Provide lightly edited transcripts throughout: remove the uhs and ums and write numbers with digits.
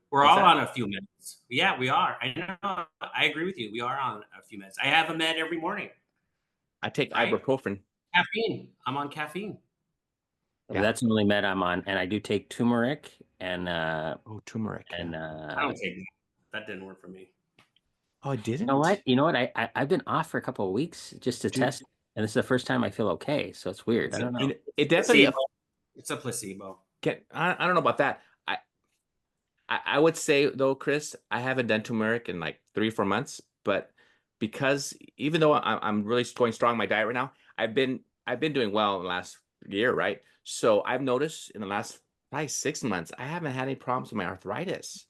We're What's all that? on a few minutes. Yeah, we are. I know. I agree with you. We are on a few minutes. I have a med every morning, I take right? ibuprofen. Caffeine. I'm on caffeine. Yeah. That's the only med I'm on, and I do take turmeric and Oh, turmeric. Yeah. I don't take that. That didn't work for me. Oh, it you know what? didn't? You know what? I've been off for a couple of weeks just to Dude, test, and this is the first time I feel okay. So it's weird. I It's a don't know. it definitely placebo. It's a placebo. I don't know about that. I would say though, Chris, I haven't done turmeric in like 3, 4 months, but because even though I'm really going strong in my diet right now, I've been doing well in the last year, right? So I've noticed in the last probably 6 months, I haven't had any problems with my arthritis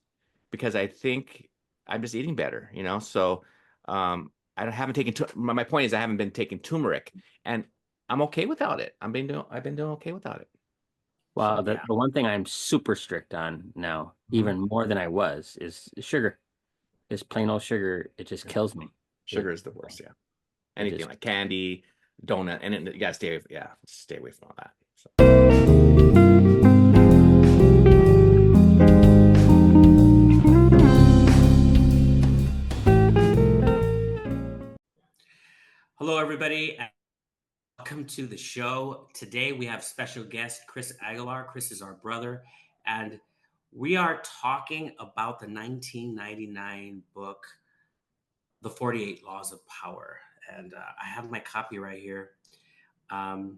because I think I'm just eating better, you know? So haven't taken my point is I haven't been taking turmeric and I'm okay without it. I've been doing okay without it. Well, So the Yeah. the one thing I'm super strict on now, mhm. even more than I was, is sugar. Just plain old sugar. It just Yeah. kills me. Sugar is the worst, yeah. It Anything just like candy, donut, and you gotta stay away, yeah, stay away from all that. So. Hello, everybody. Welcome to the show. Today we have special guest Chris Aguilar. Chris is our brother, and we are talking about the 1999 book, The 48 Laws of Power. And I have my copy right here. Um,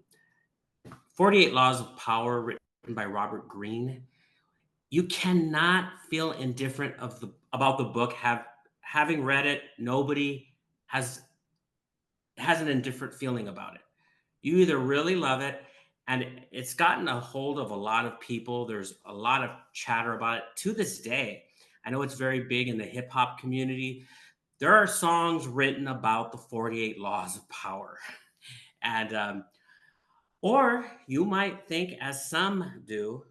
48 Laws of Power, written by Robert Greene. You cannot feel indifferent about the book. Having read it, nobody has has an indifferent feeling about it. You either really love it, and it's gotten a hold of a lot of people. There's a lot of chatter about it to this day. I know it's very big in the hip hop community. There are songs written about the 48 laws of power. And, or you might think, as some do,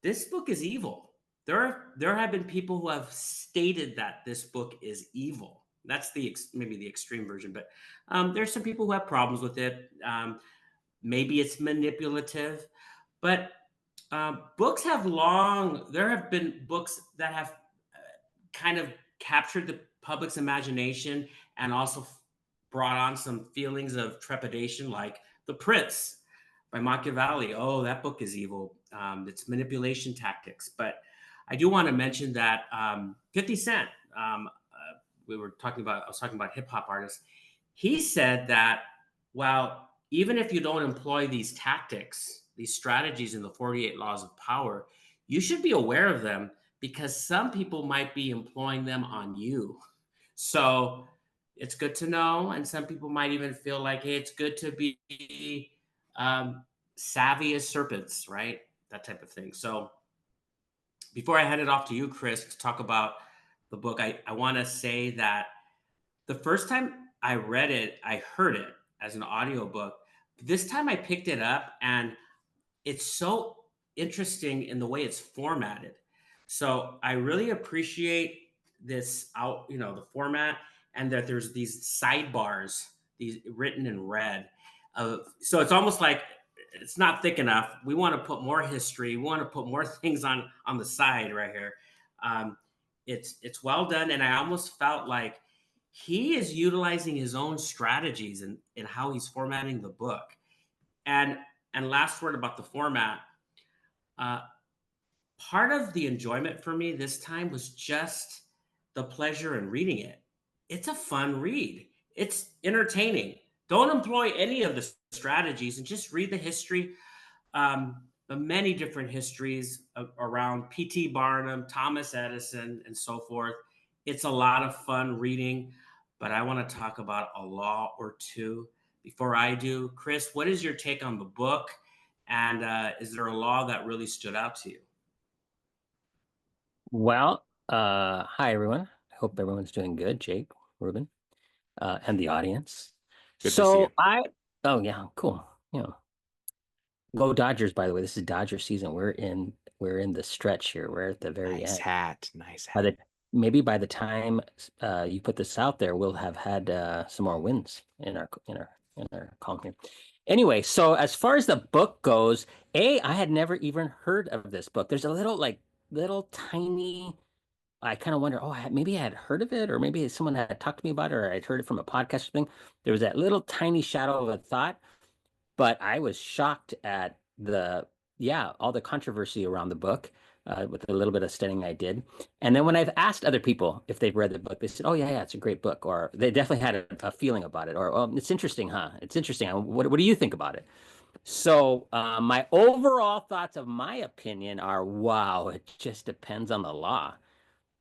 this book is evil. There have been people who have stated that this book is evil. That's maybe the extreme version, but there's some people who have problems with it. Maybe it's manipulative, but books have long. There have been books that have kind of captured the public's imagination and also brought on some feelings of trepidation, like The Prince by Machiavelli. Oh, that book is evil. It's manipulation tactics. But I do want to mention that 50 Cent, I was talking about hip hop artists. He said that, well, even if you don't employ these tactics, these strategies in the 48 laws of power, you should be aware of them because some people might be employing them on you. So it's good to know. And some people might even feel like, hey, it's good to be savvy as serpents, right? That type of thing. So before I hand it off to you, Chris, to talk about the book, I want to say that the first time I read it, I heard it as an audiobook. This time I picked it up and it's so interesting in the way it's formatted. So I really appreciate the format and that there's these sidebars, these written in red. So it's almost like it's not thick enough. We want to put more history. We want to put more things on the side right here. Um, it's well done, and I almost felt like he is utilizing his own strategies in how he's formatting the book. And last word about the format. Uh, Part of the enjoyment for me this time was just the pleasure in reading it. It's a fun read. It's entertaining. Don't employ any of the strategies and just read the history, the many different histories around P.T. Barnum, Thomas Edison, and so forth. It's a lot of fun reading, but I want to talk about a law or two before I do. Chris, what is your take on the book? And is there a law that really stood out to you? Well, hi everyone. I hope everyone's doing good, Jake, Ruben, and the audience. Good to see you. Oh yeah, cool. Go Dodgers, by the way. This is Dodger season. We're in the stretch here. We're at the very Nice end. hat. Nice By hat. the time you put this out there, we'll have had some more wins in our column here. Anyway, so as far as the book goes, I had never even heard of this book. There's a little like little tiny. I kind of wonder, oh, maybe I had heard of it, or maybe someone had talked to me about it, or I'd heard it from a podcast or thing. There was that little tiny shadow of a thought, but I was shocked at all the controversy around the book, with a little bit of studying I did. And then when I've asked other people if they've read the book, they said, oh, yeah, it's a great book. Or they definitely had a feeling about it. Or, oh, it's interesting, huh? It's interesting. What do you think about it? So, my overall thoughts of my opinion are, wow, it just depends on the law.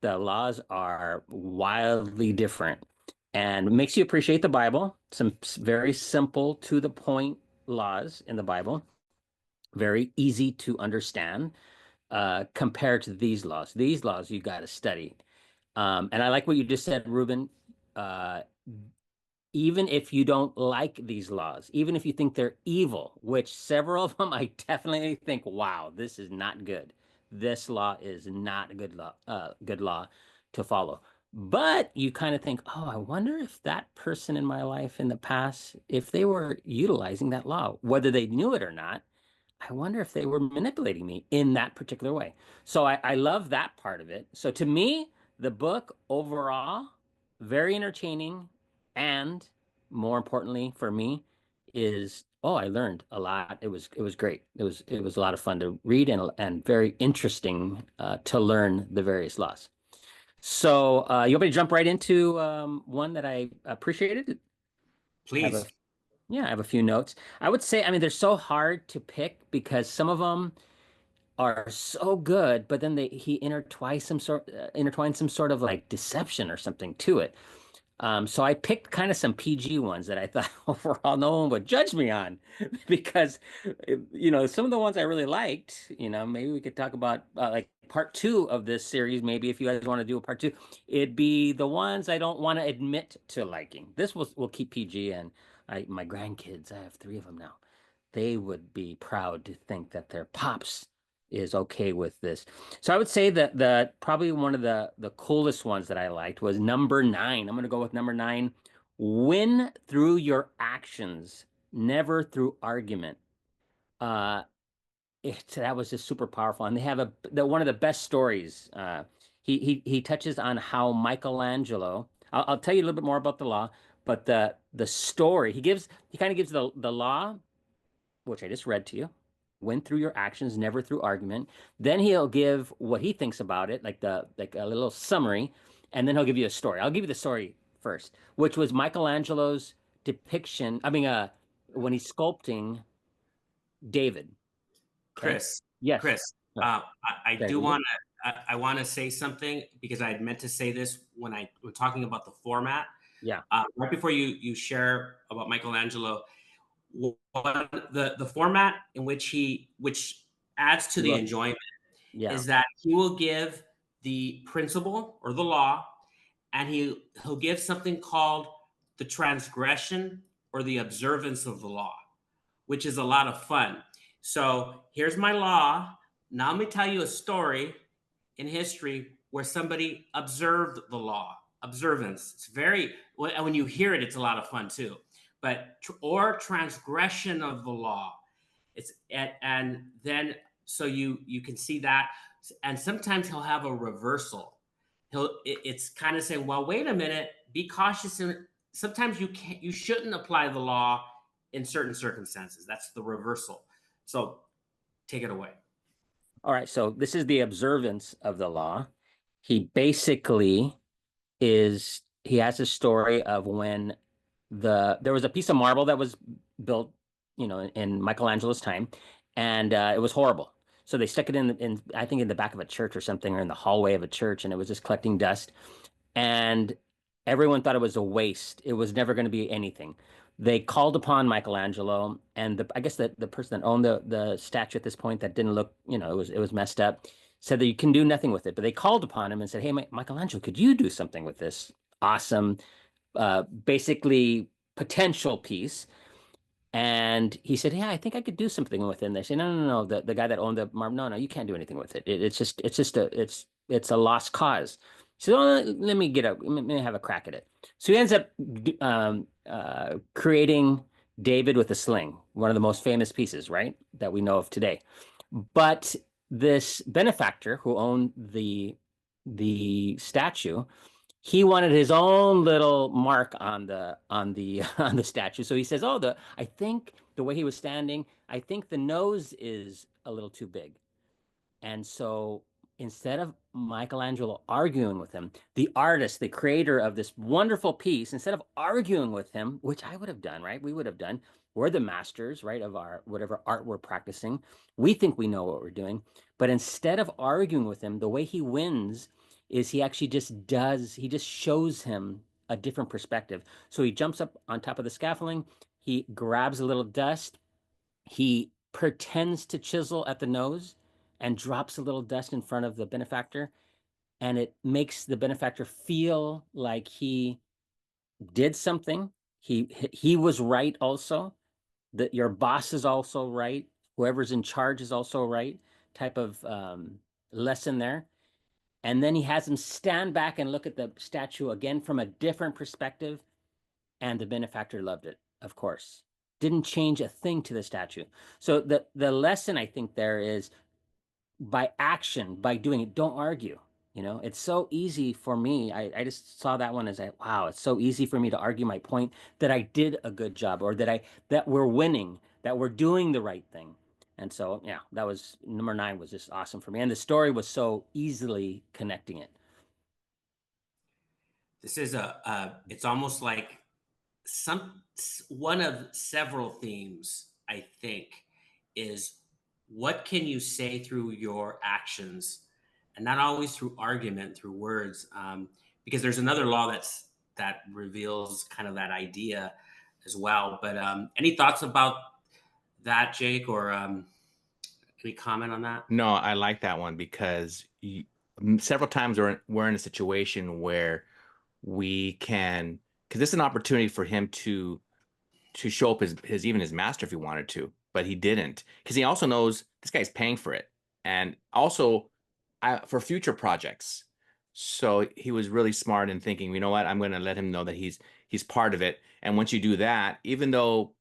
The laws are wildly different, and it makes you appreciate the Bible. Some very simple, to the point laws in the Bible, very easy to understand, compared to these laws. These laws you got to study. And I like what you just said, Ruben. Uh, Even if you don't like these laws, even if you think they're evil, which several of them I definitely think, wow, this is not good. This law is not a good law to follow. But you kind of think, oh, I wonder if that person in my life in the past, if they were utilizing that law, whether they knew it or not, I wonder if they were manipulating me in that particular way. So I love that part of it. So to me, the book overall, very entertaining, and more importantly for me, is, oh, I learned a lot. It was great. It was a lot of fun to read, and very interesting, to learn the various laws. So, you want me to jump right into, one that I appreciated? I have a Please. Yeah, I have a few notes. I would say, I mean, they're so hard to pick because some of them are so good, but then he intertwines some sort of like deception or something to it. So I picked kind of some PG ones that I thought overall no one would judge me on, because, some of the ones I really liked. Maybe we could talk about, like part two of this series. Maybe if you guys want to do a part two, it'd be the ones I don't want to admit to liking. This will keep PG, and my grandkids, I have three of them now. They would be proud to think that their pops is okay with this. So I would say that probably one of the coolest ones that I liked was number 9. I'm going to go with number 9. Win through your actions, never through argument. Uh, that was just super powerful, and they have one of the best stories. He touches on how Michelangelo. I'll tell you a little bit more about the law, but the story he kind of gives the law, which I just read to you. Win through your actions, never through argument. Then he'll give what he thinks about it, like a little summary, and then he'll give you a story. I'll give you the story first, which was Michelangelo's depiction. I mean, when he's sculpting David. Okay. Chris, Yes. Chris, I Did I do lose it? want to. I want to say something because I had meant to say this when I was talking about the format. Yeah. Right before you share about Michelangelo, the format in which adds to You the wrote. enjoyment Yeah. is that he will give the principle or the law, and he'll give something called the transgression or the observance of the law, which is a lot of fun. So here's my law. Now let me tell you a story in history where somebody observed the law. Observance. It's very, when you hear it, it's a lot of fun too. But or transgression of the law. And then so you can see that, and sometimes he'll have a reversal. It's kind of saying, well, wait a minute, be cautious, and sometimes you shouldn't apply the law in certain circumstances. That's the reversal. So take it away. All right. So this is the observance of the law. He basically he has a story of when there was a piece of marble that was built, in Michelangelo's time, and it was horrible. So they stuck it in I think in the back of a church or something, or in the hallway of a church, and it was just collecting dust. And everyone thought it was a waste. It was never going to be anything. They called upon Michelangelo, and I guess the person that owned the statue at this point, that didn't look, it was messed up, said that you can do nothing with it. But they called upon him and said, "Hey, Michelangelo, could you do something with this awesome, basically potential piece?" And he said, "Yeah, I think I could do something with it." And they said, "No, no, no. The guy that owned the marble, no, no, you can't do anything with it. It's a lost cause." So let me have a crack at it. So he ends up, creating David with a sling, one of the most famous pieces, right, that we know of today. But this benefactor who owned the statue, he wanted his own little mark on the on the statue. So he says, "Oh, the I think the way he was standing, I think the nose is a little too big." And so instead of Michelangelo arguing with him, the artist, the creator of this wonderful piece, instead of arguing with him, which I would have done, right? We would have done. We're the masters, right, of our whatever art we're practicing. We think we know what we're doing. But instead of arguing with him, the way he wins is he actually he just shows him a different perspective. So he jumps up on top of the scaffolding, he grabs a little dust, he pretends to chisel at the nose and drops a little dust in front of the benefactor. And it makes the benefactor feel like he did something. He was right also, that your boss is also right. Whoever's in charge is also right, type of lesson there. And then he has him stand back and look at the statue again from a different perspective. And the benefactor loved it, of course. Didn't change a thing to the statue. So the lesson I think there is, by action, by doing it, don't argue. You know, it's so easy for me. I just saw that one as wow, it's so easy for me to argue my point that I did a good job, or that we're winning, that we're doing the right thing. And so, yeah, that was number 9 was just awesome for me. And the story was so easily connecting it. This is it's almost like some one of several themes, I think, is what can you say through your actions, and not always through argument, through words, because there's another law that reveals kind of that idea as well. But any thoughts about that, Jake, or any comment on that? No, I like that one because several times we're in a situation where we can, because this is an opportunity for him to show up his even his master if he wanted to, but he didn't because he also knows this guy's paying for it, and also for future projects. So he was really smart in thinking, you know what, I'm going to let him know that he's part of it. And once you do that, even though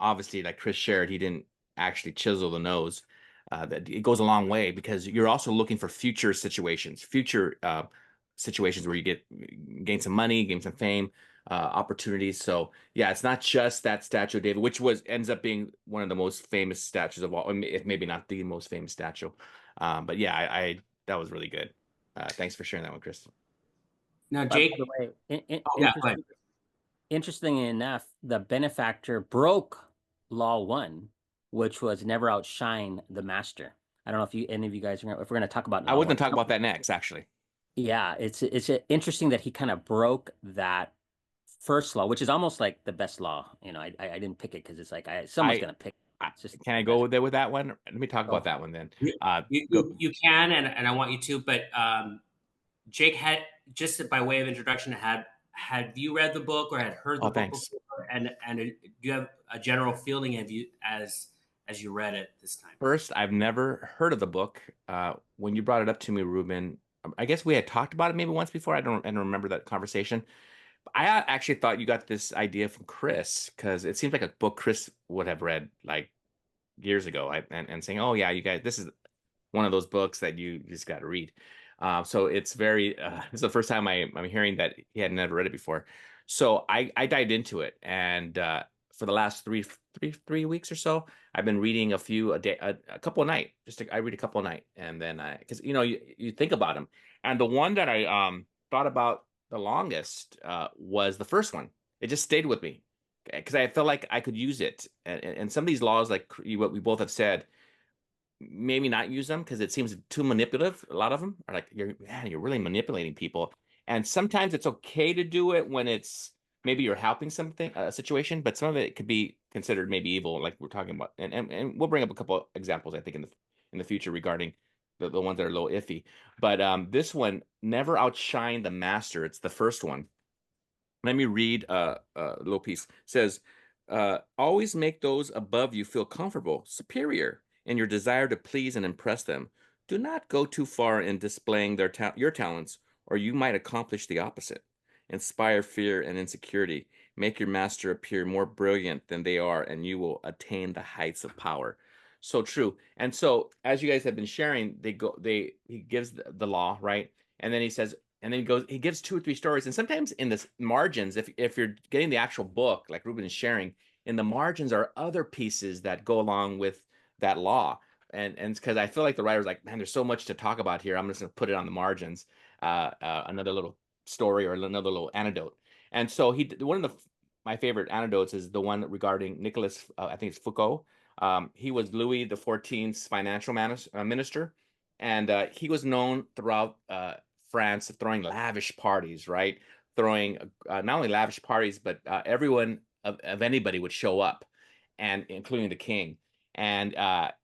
obviously, like Chris shared, he didn't actually chisel the nose. That it goes a long way because you're also looking for future future situations where you gain some money, gain some fame, opportunities. So yeah, it's not just that statue of David, which ends up being one of the most famous statues of all, if maybe not the most famous statue. But yeah, I that was really good. Thanks for sharing that one, Chris. Now, By Jake. the way, Oh yeah, go ahead. interestingly enough, the benefactor broke law 1, which was never outshine the master. I don't know if any of you guys remember, if we're going to talk about I law was going 1. to talk about that next, actually. Yeah, it's interesting that he kind of broke that first law, which is almost like the best law. You know, I didn't pick it because it's like someone's I, going to pick. It's just can I the go best. with that one? Let me talk Go about for that it. one then. You, Go. you can, and I want you to, but Jake had, just by way of introduction, had you read the book or had heard the Oh, book thanks. before, and do you have a general feeling of you as you read it this time? First, I've never heard of the book. When you brought it up to me, Ruben, I guess we had talked about it maybe once before. I don't remember that conversation. I actually thought you got this idea from Chris because it seems like a book Chris would have read like years ago, and saying, "Oh yeah, you guys, this is one of those books that you just got to read." So it's very, it's the first time I'm hearing that he had never read it before. So I dived into it, and for the last three weeks or so, I've been reading a few a day, a couple a night. I read a couple a night, and then because you think about them, and the one that I thought about the longest was the first one. It just stayed with me because I felt like I could use it, and some of these laws, like what we both have said, maybe not use them because it seems too manipulative. A lot of them are like, you're really manipulating people. And sometimes it's okay to do it when it's maybe you're helping something, a situation, but some of it could be considered maybe evil, like we're talking about. And we'll bring up a couple examples, I think, in the future regarding the ones that are a little iffy. But this one, never outshine the master. It's the first one. Let me read a little piece. It says, always make those above you feel comfortable, superior in your desire to please and impress them. Do not go too far in displaying your talents, or you might accomplish the opposite. Inspire fear and insecurity. Make your master appear more brilliant than they are, and you will attain the heights of power. So true. And so as you guys have been sharing, he gives the law, right? And then he says, and then he gives 2 or 3 stories. And sometimes in the margins, if you're getting the actual book, like Ruben is sharing, in the margins are other pieces that go along with that law. And because I feel like the writer's like, man, there's so much to talk about here. I'm just gonna put it on the margins, another little story or another little anecdote. And so one of my favorite anecdotes is the one regarding Nicholas, I think it's Foucault. He was Louis XIV's financial minister, and he was known throughout France throwing lavish parties, right? Throwing not only lavish parties, but everyone of anybody would show up, and including the king. And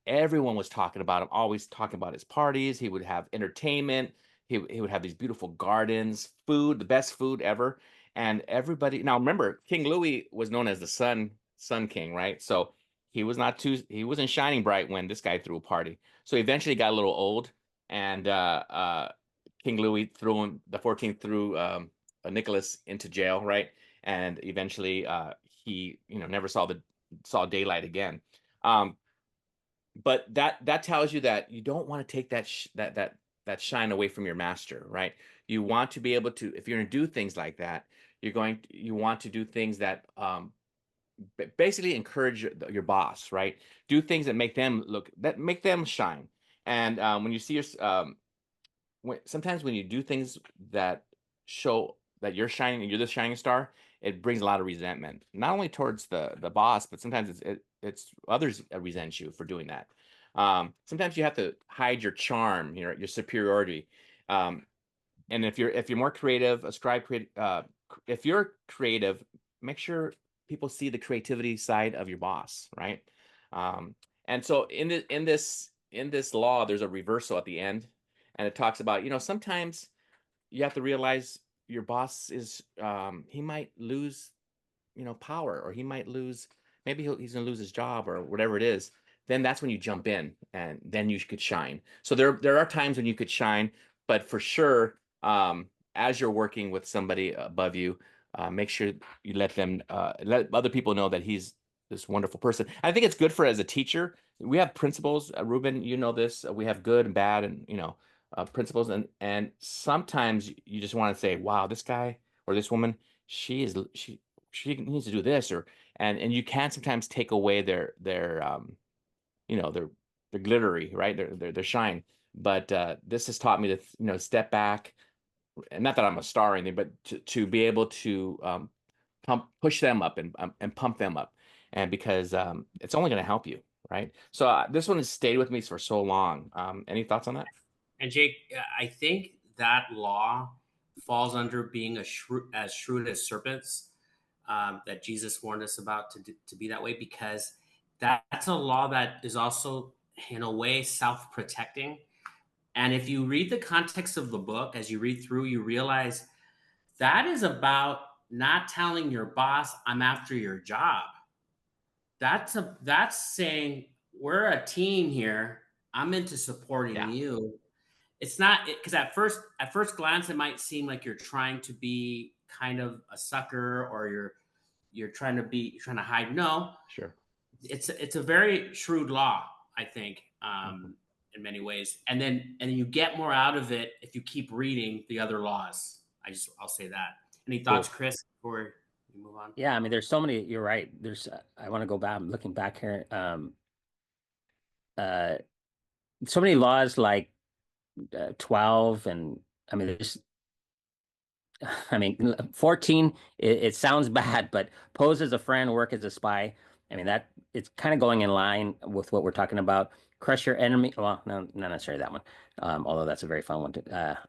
everyone was talking about him, always talking about his parties. He would have entertainment. He would have these beautiful gardens, food, the best food ever. And everybody, now remember, King Louis was known as the Sun King, right? So he wasn't shining bright when this guy threw a party. So he eventually got a little old, and King Louis the 14th threw Nicholas into jail, right? And eventually he never saw daylight again. But that tells you that you don't want to take that shine away from your master, right? You want to be able to, if you're going to do things like that, you want to do things that basically encourage your boss, right? Do things that make them shine. And when you see sometimes when you do things that show that you're shining and you're the shining star, it brings a lot of resentment, not only towards the boss, but sometimes it's others resent you for doing that. Sometimes you have to hide your charm, your superiority. And if you're more creative, if you're creative, make sure people see the creativity side of your boss, right? Um, and so in this law, there's a reversal at the end, and it talks about, sometimes you have to realize your boss he might lose power, or he might lose, maybe he's going to lose his job or whatever it is. Then that's when you jump in, and then you could shine. So there are times when you could shine, but for sure, as you're working with somebody above you, make sure you let other people know that he's this wonderful person. I think it's good for as a teacher. We have principles, Ruben, this, we have good and bad, and principles, and sometimes you just want to say, wow, this guy or this woman, she needs to do this, and you can sometimes take away their glittery, right, their shine. But this has taught me to step back, and not that I'm a star or anything, but to be able to push them up and pump them up, and because it's only going to help you, right? So this one has stayed with me for so long. Any thoughts on that? And Jake, I think that law falls under being as shrewd as serpents, that Jesus warned us about to be that way, because that's a law that is also, in a way, self protecting. And if you read the context of the book, as you read through, you realize that is about not telling your boss, I'm after your job. That's saying, we're a team here. I'm into supporting Yeah, you. It's not, because at first glance it might seem like you're trying to be kind of a sucker, or you're trying to hide. No, sure. it's a very shrewd law, I think, Mhm. in many ways. And then you get more out of it if you keep reading the other laws. I'll say that. Any thoughts, Cool. Chris, before we move on? Yeah, I mean, there's so many. You're right. I want to go back. I'm looking back here. Uh, so many laws like 12, and I mean, there's, I mean, 14. It sounds bad, but pose as a friend, work as a spy. I mean, that it's kind of going in line with what we're talking about. Crush your enemy. Well, no, not necessarily that one. Although that's a very fun one.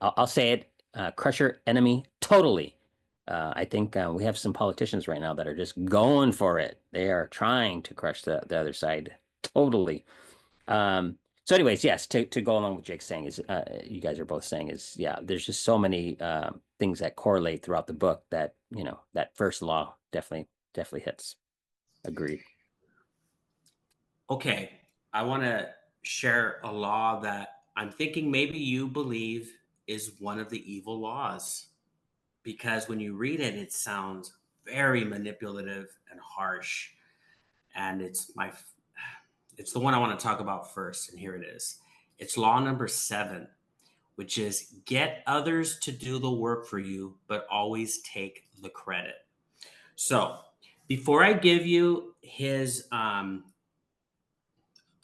I'll say it. Crush your enemy totally. I think we have some politicians right now that are just going for it. They are trying to crush the other side totally. So anyways, yes, to go along with Jake's saying is, you guys are both saying is, yeah, there's just so many things that correlate throughout the book that, that first law definitely hits. Agreed. Okay, I want to share a law that I'm thinking maybe you believe is one of the evil laws, because when you read it, it sounds very manipulative and harsh, and It's the one I want to talk about first, and here it is. It's law number 7, which is get others to do the work for you, but always take the credit. So before I give you his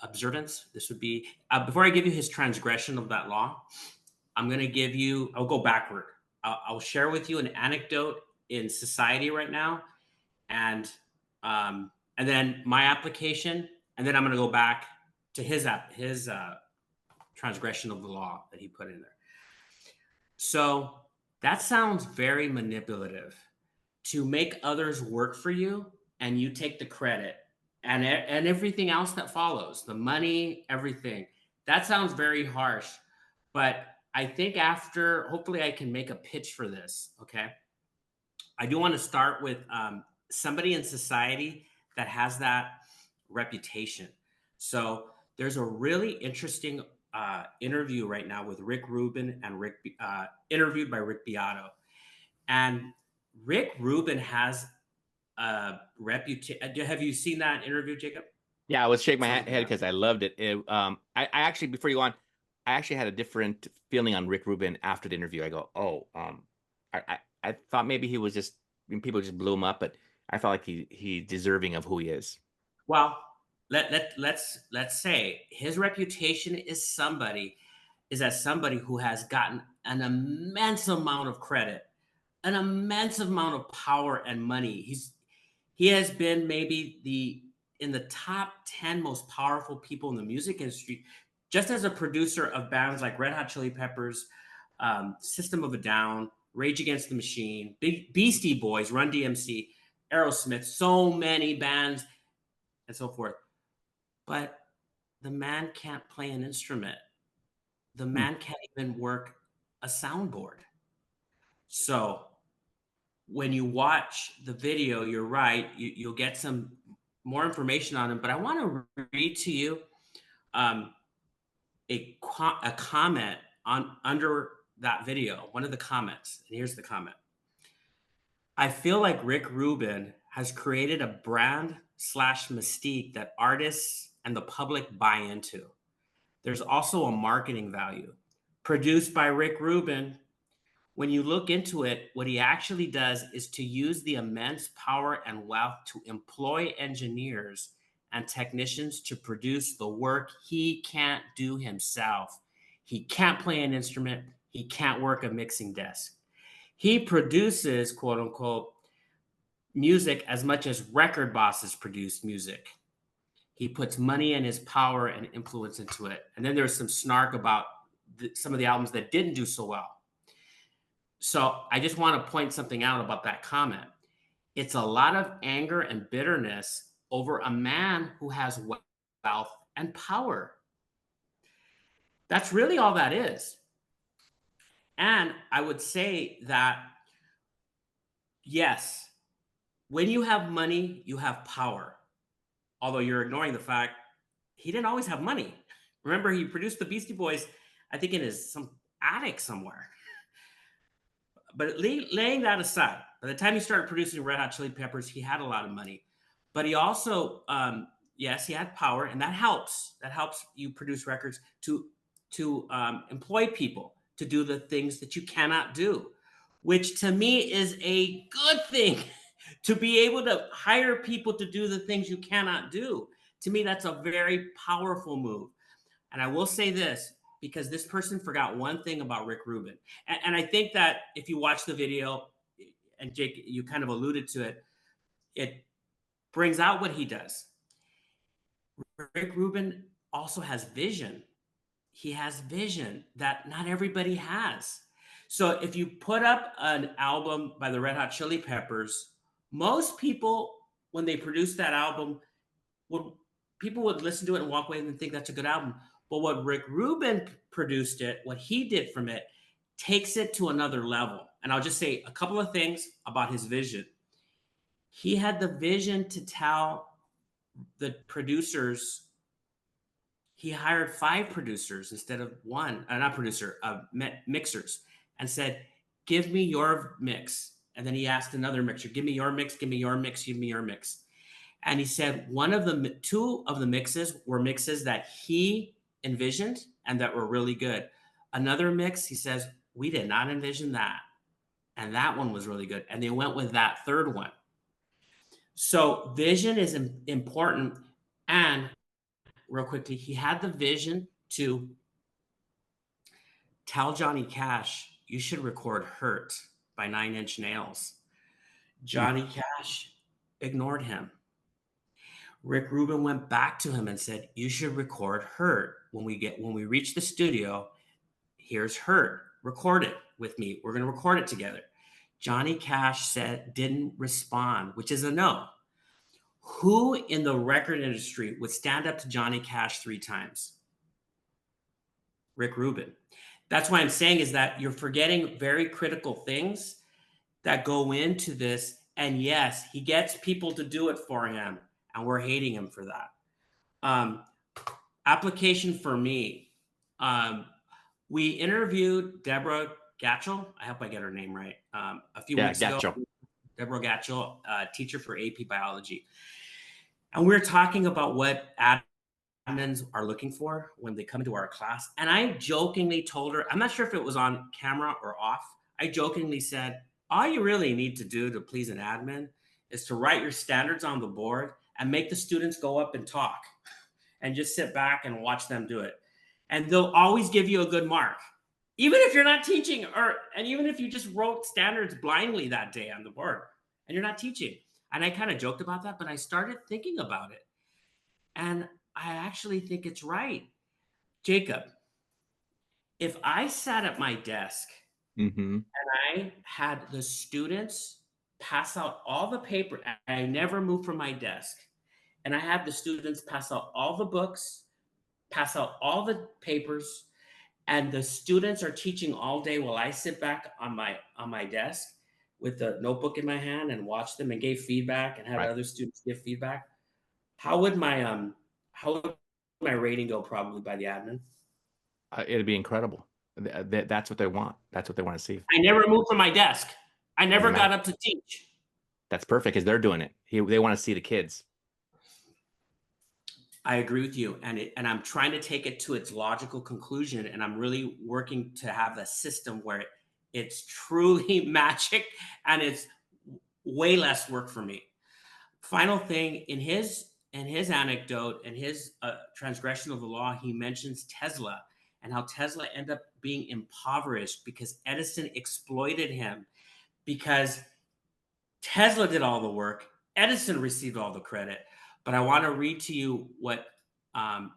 observance, this would be, before I give you his transgression of that law, I'll go backward. I'll share with you an anecdote in society right now, and then my application, and then I'm going to go back to his transgression of the law that he put in there. So that sounds very manipulative, to make others work for you and you take the credit and everything else that follows, the money, everything. That sounds very harsh, but I think after, hopefully I can make a pitch for this. Okay. I do want to start with somebody in society that has that reputation. So there's a really interesting interview right now with Rick Rubin and interviewed by Rick Beato. And Rick Rubin has a reputation. Have you seen that interview, Jacob? Yeah, I was shaking my Sounds like head you because I loved it. I actually, before you go on, I actually had a different feeling on Rick Rubin after the interview. I go, oh, I thought maybe he was just, I mean, people just blew him up, but I felt like he's deserving of who he is. Well, let's say his reputation is as somebody who has gotten an immense amount of credit, an immense amount of power and money. He has been maybe in the top 10 most powerful people in the music industry, just as a producer of bands like Red Hot Chili Peppers, System of a Down, Rage Against the Machine, Beastie Boys, Run DMC, Aerosmith, so many bands and so forth. But the man can't play an instrument. The man can't even work a soundboard. So when you watch the video, you're right, you'll get some more information on him. But I want to read to you a comment on under that video, one of the comments. And here's the comment. I feel like Rick Rubin has created a brand slash mystique that artists and the public buy into. There's also a marketing value. Produced by Rick Rubin, when you look into it, what he actually does is to use the immense power and wealth to employ engineers and technicians to produce the work he can't do himself. He can't play an instrument. He can't work a mixing desk. He produces, quote unquote, music as much as record bosses produce music. He puts money and his power and influence into it. And then there's some snark about some of the albums that didn't do so well. So I just want to point something out about that comment. It's a lot of anger and bitterness over a man who has wealth and power. That's really all that is. And I would say that, yes, when you have money, you have power. Although you're ignoring the fact he didn't always have money. Remember, he produced the Beastie Boys, I think, in some attic somewhere. But laying that aside, by the time he started producing Red Hot Chili Peppers, he had a lot of money. But he also, yes, he had power, and that helps. That helps you produce records to employ people to do the things that you cannot do, which to me is a good thing. To be able to hire people to do the things you cannot do. To me, that's a very powerful move. And I will say this, because this person forgot one thing about Rick Rubin. And I think that if you watch the video, and Jake, you kind of alluded to it, it brings out what he does. Rick Rubin also has vision. He has vision that not everybody has. So if you put up an album by the Red Hot Chili Peppers, most people, when they produce that album, people would listen to it and walk away and think that's a good album. But what Rick Rubin produced it, what he did from it, takes it to another level. And I'll just say a couple of things about his vision. He had the vision to tell the producers, he hired 5 producers instead of one, mixers, and said, give me your mix. And then he asked another mixer, give me your mix, give me your mix, give me your mix. And he said two of the mixes were mixes that he envisioned and that were really good. Another mix, he says, we did not envision that. And that one was really good. And they went with that third one. So vision is important. And real quickly, he had the vision to tell Johnny Cash, you should record Hurt by Nine Inch Nails. Johnny Cash ignored him. Rick Rubin went back to him and said, you should record Hurt. When we reach the studio, here's Hurt. Record it with me. We're going to record it together. Johnny Cash didn't respond, which is a no. Who in the record industry would stand up to Johnny Cash 3 times? Rick Rubin. That's why I'm saying is that you're forgetting very critical things that go into this. And yes, he gets people to do it for him, and we're hating him for that. Application for me. We interviewed Deborah Gatchell. I hope I get her name right. A few weeks ago. Deborah Gatchell, teacher for AP Biology. And we were talking about what admins are looking for when they come into our class. And I jokingly told her, I'm not sure if it was on camera or off. I jokingly said, all you really need to do to please an admin is to write your standards on the board and make the students go up and talk and just sit back and watch them do it. And they'll always give you a good mark, even if you're not teaching, and even if you just wrote standards blindly that day on the board and you're not teaching. And I kind of joked about that, but I started thinking about it. And I actually think it's right. Jacob, if I sat at my desk and I had the students pass out all the paper, and I never moved from my desk, and I had the students pass out all the books, pass out all the papers, and the students are teaching all day while I sit back on my desk with the notebook in my hand and watch them and gave feedback and had other students give feedback, how would my rating go probably by the admin? It'd be incredible. That's what they want. That's what they want to see. I never moved from my desk. I never got up to teach. That's perfect because they're doing it. They want to see the kids. I agree with you. And I'm trying to take it to its logical conclusion. And I'm really working to have a system where it's truly magic and it's way less work for me. Final thing, in his anecdote and his transgression of the law, he mentions Tesla and how Tesla ended up being impoverished because Edison exploited him, because Tesla did all the work, Edison received all the credit. But I want to read to you what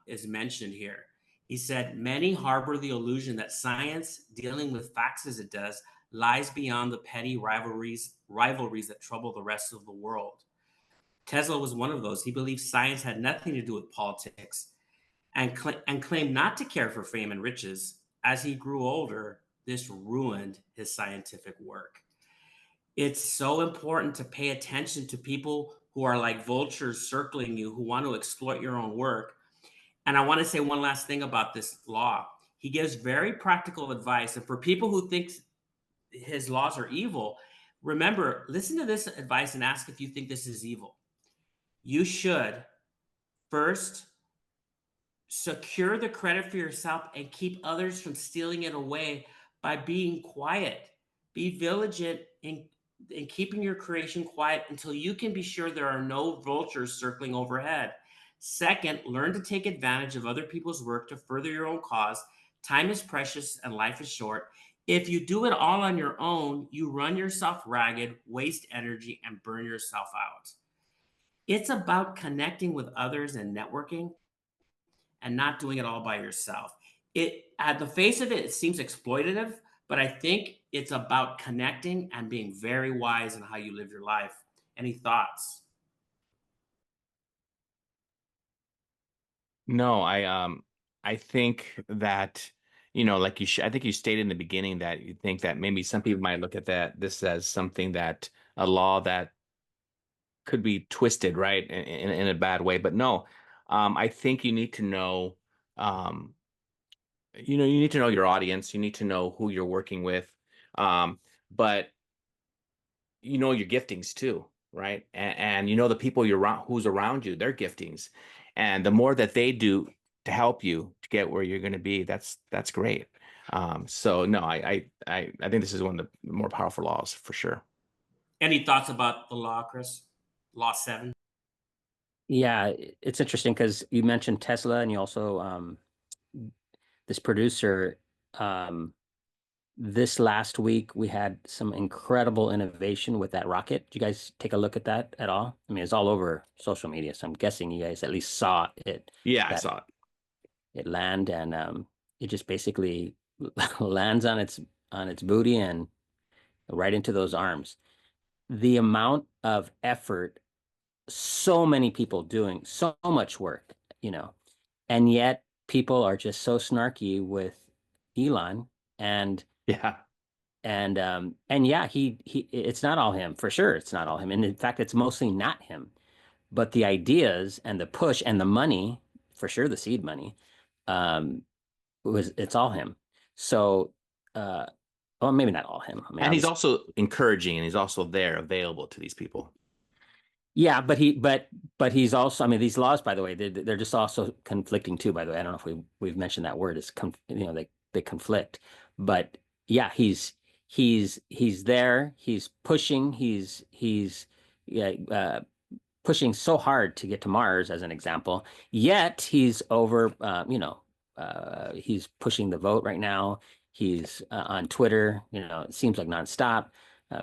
is mentioned here. He said, many harbor the illusion that science, dealing with facts as it does, lies beyond the petty rivalries that trouble the rest of the world. Tesla was one of those. He believed science had nothing to do with politics and claimed not to care for fame and riches. As he grew older, this ruined his scientific work. It's so important to pay attention to people who are like vultures circling you, who want to exploit your own work. And I want to say one last thing about this law. He gives very practical advice. And for people who think his laws are evil, remember, listen to this advice and ask if you think this is evil. You should first secure the credit for yourself and keep others from stealing it away by being quiet. Be vigilant in keeping your creation quiet until you can be sure there are no vultures circling overhead. Second, learn to take advantage of other people's work to further your own cause. Time is precious and life is short. If you do it all on your own, you run yourself ragged, waste energy, and burn yourself out. It's about connecting with others and networking and not doing it all by yourself. At the face of it, it seems exploitative, but I think it's about connecting and being very wise in how you live your life. Any thoughts? No, I think that, like I think you stated in the beginning that you think that maybe some people might look at this as something that a law that could be twisted, right, in a bad way. But no, I think you need to know, you need to know your audience. You need to know who you're working with, but your giftings too. right? And you know the people you're around, who's around you, their giftings, and the more that they do to help you to get where you're going to be, that's great. So no, I think this is one of the more powerful laws for sure. Any thoughts about the law, Chris? Law 7? Yeah, it's interesting because you mentioned Tesla and you also this producer um this last week we had some incredible innovation with that rocket. Did you guys take a look at that at all? I mean, it's all over social media, so I'm guessing you guys at least saw it, Yeah, I that saw it. it land and it just basically lands on its booty and right into those arms. The amount of effort, so many people doing so much work, you know, and yet people are just so snarky with Elon and Yeah, and yeah, he it's not all him for sure. It's not all him, and in fact, it's mostly not him. But the ideas and the push and the money, for sure, the seed money, um, it's all him. So, uh, well, maybe not all him. I mean, and he's obviously. also encouraging, and he's also there, available to these people. Yeah, but he's also. I mean, these laws, by the way, they're just also conflicting too. By the way, I don't know if we've mentioned that word. Is they conflict, but yeah, he's there. He's pushing. He's yeah, pushing so hard to get to Mars, as an example. Yet he's over, he's pushing the vote right now. He's on Twitter, it seems like nonstop,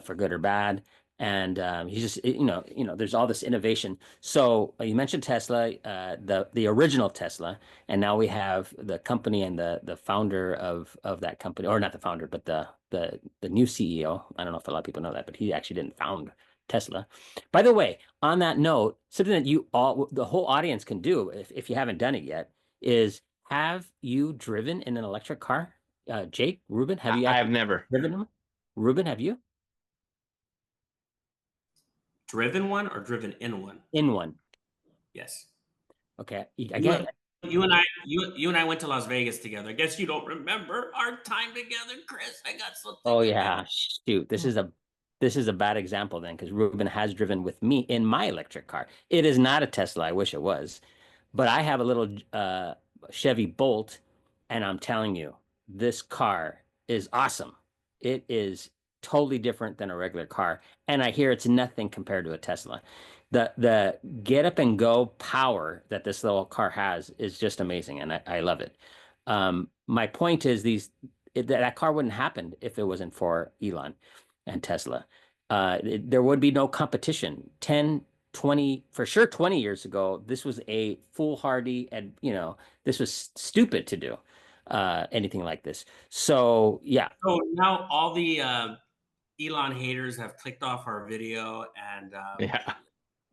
for good or bad. And he's just, there's all this innovation. So you mentioned Tesla, the original Tesla, and now we have the company and the founder of that company, or not the founder, but the new CEO. I don't know if a lot of people know that, but he actually didn't found Tesla. By the way, on that note, something that the whole audience can do if you haven't done it yet is, have you driven in an electric car? Jake, Ruben, have you I have actually never. driven them? Ruben, have you? Driven one or driven in one? In one. Yes. Okay. You Again, and you and I went to Las Vegas together. I guess you don't remember our time together, Chris. I got something oh to tell yeah, shoot. This is a bad example then, because Ruben has driven with me in my electric car. It is not a Tesla. I wish it was. But I have a little Chevy Bolt, and I'm telling you, this car is awesome. It is totally different than a regular car, and I hear it's nothing compared to a Tesla. The get up and go power that this little car has is just amazing, and I love it. My point is that car wouldn't happen if it wasn't for Elon and Tesla. There would be no competition. 10, 20, for sure 20 years ago, this was a foolhardy, and this was stupid to do anything like this. So yeah. So now all the Elon haters have clicked off our video, and Yeah,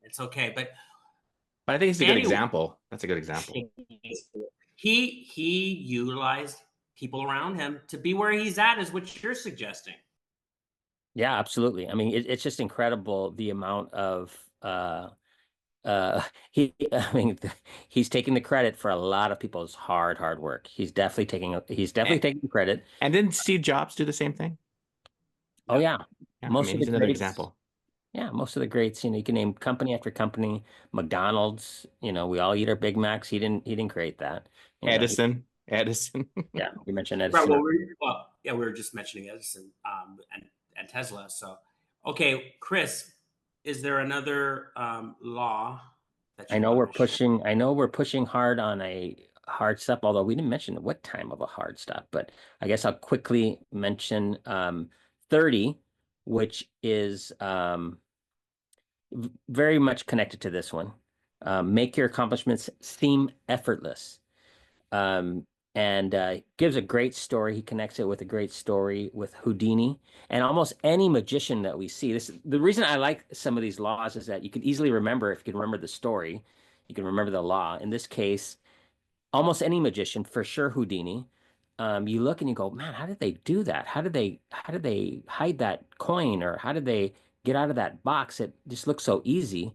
it's okay. But but I think it's a good anyway, example. That's a good example. he utilized people around him to be where he's at, is what you're suggesting. Yeah, absolutely. I mean, it's just incredible the amount of uh I mean, he's taking the credit for a lot of people's hard work. He's definitely And, taking credit. and didn't Steve Jobs do the same thing? Oh Yeah. yeah. Yeah, I Most mean, of the he's another greats, example. yeah, most of the greats, you can name company after company. McDonald's, we all eat our Big Macs. He didn't create that. Edison. Yeah, we mentioned Right. Edison. Well, we were just mentioning Edison, and Tesla. So, okay, Chris, is there another law that you wanted to share? I know we're pushing hard on a hard stop, although we didn't mention what time of a hard stop, but I guess I'll quickly mention 30, which is very much connected to this one. Make your accomplishments seem effortless. Um, and gives a great story. He connects it with a great story with Houdini and almost any magician that we see. The reason I like some of these laws is that you can easily remember, if you can remember the story, you can remember the law. In this case, almost any magician, for sure Houdini. You look and you go, man, how did they do that? How did they hide that coin, or how did they get out of that box? It just looks so easy.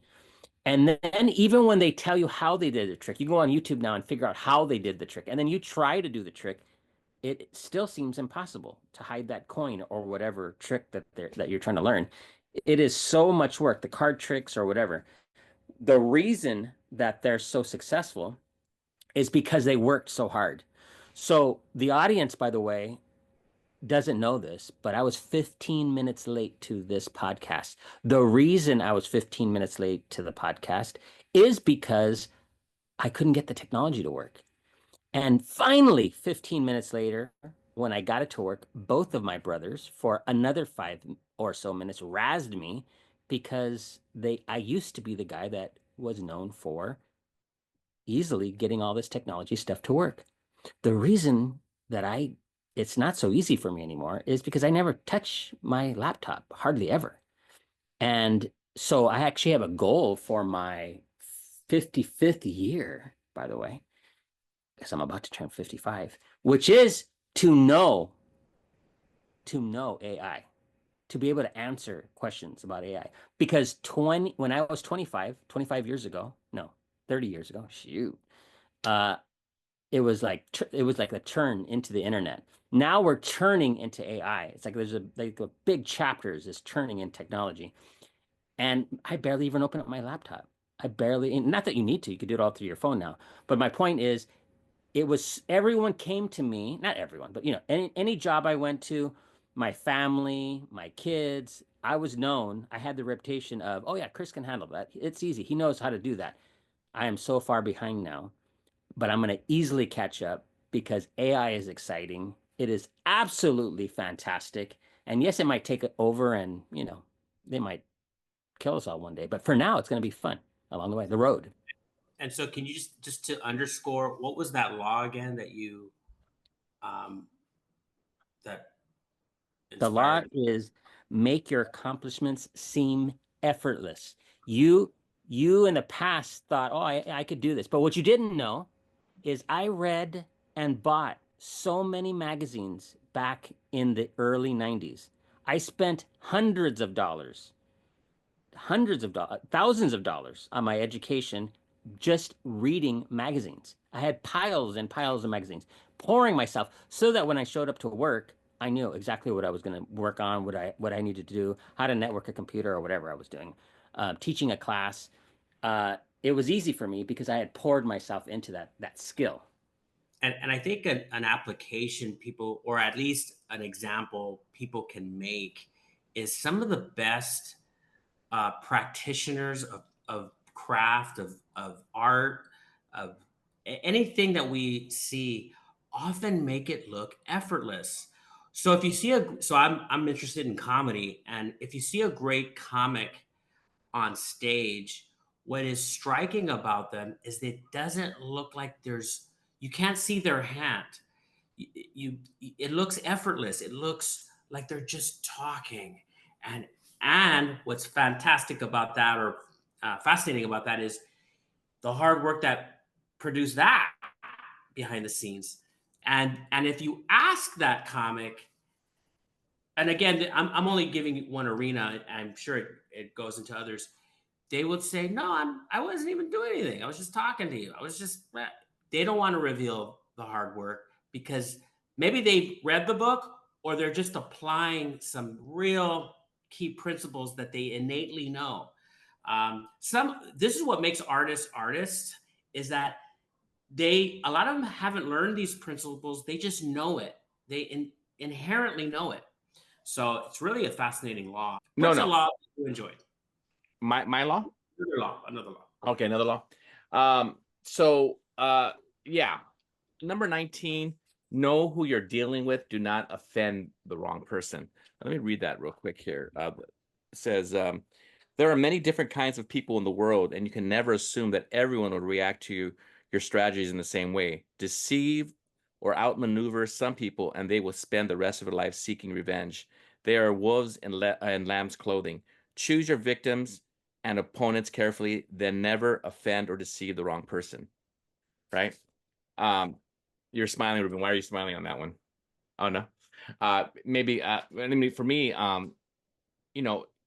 And then even when they tell you how they did the trick, you go on YouTube now and figure out how they did the trick. And then you try to do the trick, it still seems impossible to hide that coin or whatever trick that you're trying to learn. It is so much work, the card tricks or whatever. The reason that they're so successful is because they worked so hard. So the audience, by the way, doesn't know this, but I was 15 minutes late to this podcast. The reason I was 15 minutes late to the podcast is because I couldn't get the technology to work. And finally, 15 minutes later, when I got it to work, both of my brothers, for another 5 or so minutes, razzed me because I used to be the guy that was known for easily getting all this technology stuff to work. The reason that it's not so easy for me anymore is because I never touch my laptop, hardly ever. And so I actually have a goal for my 55th year, by the way, because I'm about to turn 55, which is to know AI, to be able to answer questions about AI. Because when I was 25 years ago, no, 30 years ago, shoot, uh, it was like a turn into the internet. Now we're turning into AI. It's like there's a big chapters is turning in technology. And I barely even open up my laptop. I barely, not that you need to, you could do it all through your phone now. But my point is, it was everyone came to me, not everyone, but any job I went to, my family, my kids, I was known. I had the reputation of, oh yeah, Chris can handle that. It's easy. He knows how to do that. I am so far behind now, but I'm going to easily catch up because AI is exciting. It is absolutely fantastic. And yes, it might take it over and, they might kill us all one day. But for now, it's going to be fun along the way, the road. And so, can you just to underscore what was that law again that you um, that The law inspired? is make your accomplishments seem effortless. You you in the past thought, oh, I could do this. But what you didn't know is I read and bought so many magazines back in the early 90s. I spent hundreds of dollars, thousands of dollars on my education just reading magazines. I had piles and piles of magazines, pouring myself so that when I showed up to work, I knew exactly what I was going to work on, what I needed to do, how to network a computer or whatever I was doing. Teaching a class, it was easy for me because I had poured myself into that skill. And I think an application people, or at least an example people can make, is some of the best practitioners of craft, of art, of anything that we see often make it look effortless. So if you see so I'm interested in comedy, and if you see a great comic on stage, what is striking about them is that it doesn't look like you can't see their hand. You it looks effortless. It looks like they're just talking. And what's fantastic about that, or fascinating about that, is the hard work that produced that behind the scenes. And if you ask that comic, and again, I'm only giving one arena. I'm sure it goes into others. They would say, "No, I wasn't even doing anything. I was just talking to you. I was just." They don't want to reveal the hard work because maybe they read the book, or they're just applying some real key principles that they innately know. Some This is what makes artists is that a lot of them haven't learned these principles. They just know it. They inherently know it. So it's really a fascinating law. No, What's a no. law you enjoyed? My law? Another law. Another law. Okay, another law. So yeah. Number 19, know who you're dealing with. Do not offend the wrong person. Let me read that real quick here. It says, there are many different kinds of people in the world, and you can never assume that everyone will react to your strategies in the same way. Deceive or outmaneuver some people, and they will spend the rest of their life seeking revenge. They are wolves in lamb's clothing. Choose your victims and opponents carefully, then never offend or deceive the wrong person. Right? Um, you're smiling, Ruben. Why are you smiling on that one? Oh no. Maybe I mean, for me,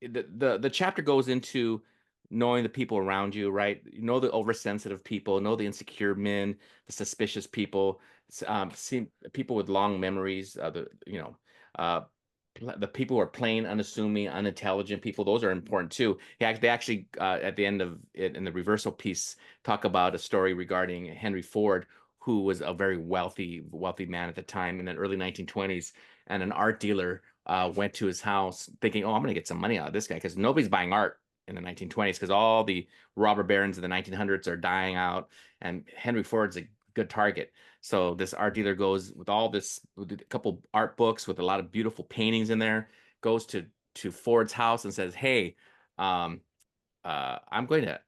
the chapter goes into knowing the people around you, right? You know the oversensitive people, know the insecure men, the suspicious people, see people with long memories, uh, the people who are plain, unassuming, unintelligent people, those are important too. They actually at the end of it, in the reversal piece, talk about a story regarding Henry Ford, who was a very wealthy man at the time in the early 1920s, and an art dealer went to his house thinking, oh, I'm going to get some money out of this guy, because nobody's buying art in the 1920s, because all the robber barons of the 1900s are dying out, and Henry Ford's a good target. So this art dealer goes with with a couple art books with a lot of beautiful paintings in there, goes to Ford's house and says, "Hey, um, I'm going to,"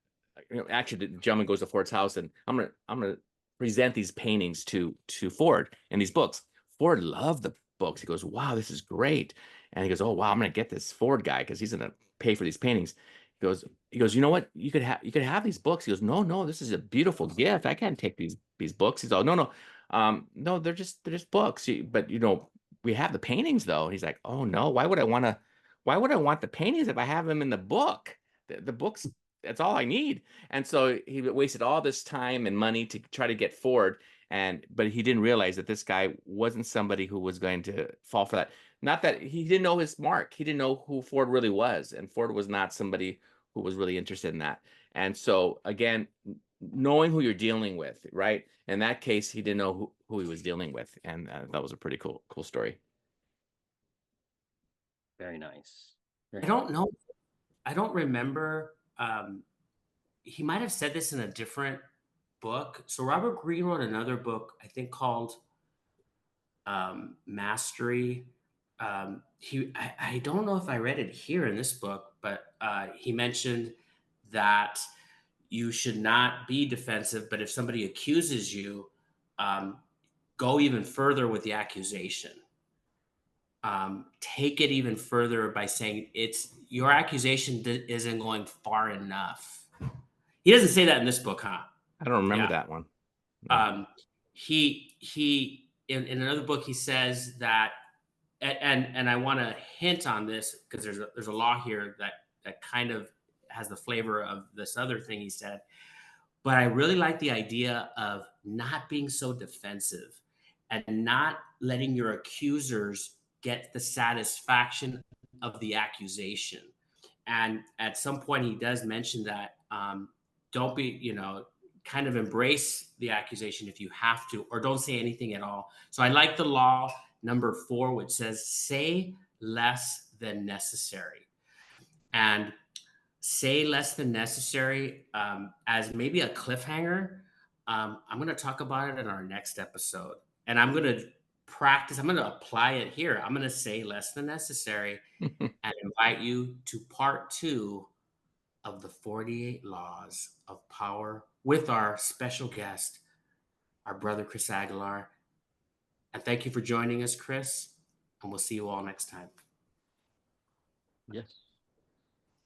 actually, the gentleman goes to Ford's house, and I'm gonna present these paintings to Ford and these books. Ford loved the books. He goes, "Wow, this is great," and he goes, "Oh, wow, I'm gonna get this Ford guy because he's gonna pay for these paintings." He goes, "You know what? You could have these books." He goes, "No, no, this is a beautiful gift. I can't take these books." He's all, "No, no, no, they're just books. But we have the paintings though." And he's like, "Oh no, why would I want the paintings if I have them in the book? The books, that's all I need." And so he wasted all this time and money to try to get Ford, but he didn't realize that this guy wasn't somebody who was going to fall for that. Not that he didn't know his mark. He didn't know who Ford really was, and Ford was not somebody who was really interested in that. And so again, knowing who you're dealing with, right? In that case, he didn't know who he was dealing with, and that was a pretty cool story. Very nice. Very I nice. don't know. I don't remember. He might have said this in a different book. So Robert Greene wrote another book, I think called Mastery. I don't know if I read it here in this book, but he mentioned that you should not be defensive, but if somebody accuses you, um, go even further with the accusation. Take it even further by saying it's your accusation isn't going far enough. He doesn't say that in this book, huh? I don't remember Yeah. that one. No. He in another book he says that, and I want to hint on this because there's a law here that kind of has the flavor of this other thing he said. But I really like the idea of not being so defensive and not letting your accusers get the satisfaction of the accusation. And at some point, he does mention that don't be, kind of embrace the accusation if you have to, or don't say anything at all. So I like the law number 4, which says say less than necessary. And say less than necessary as maybe a cliffhanger. I'm going to talk about it in our next episode. And I'm going to practice, I'm going to apply it here. I'm going to say less than necessary and invite you to part 2 of the 48 Laws of Power with our special guest, our brother Chris Aguilar. And thank you for joining us, Chris. And we'll see you all next time. Yes.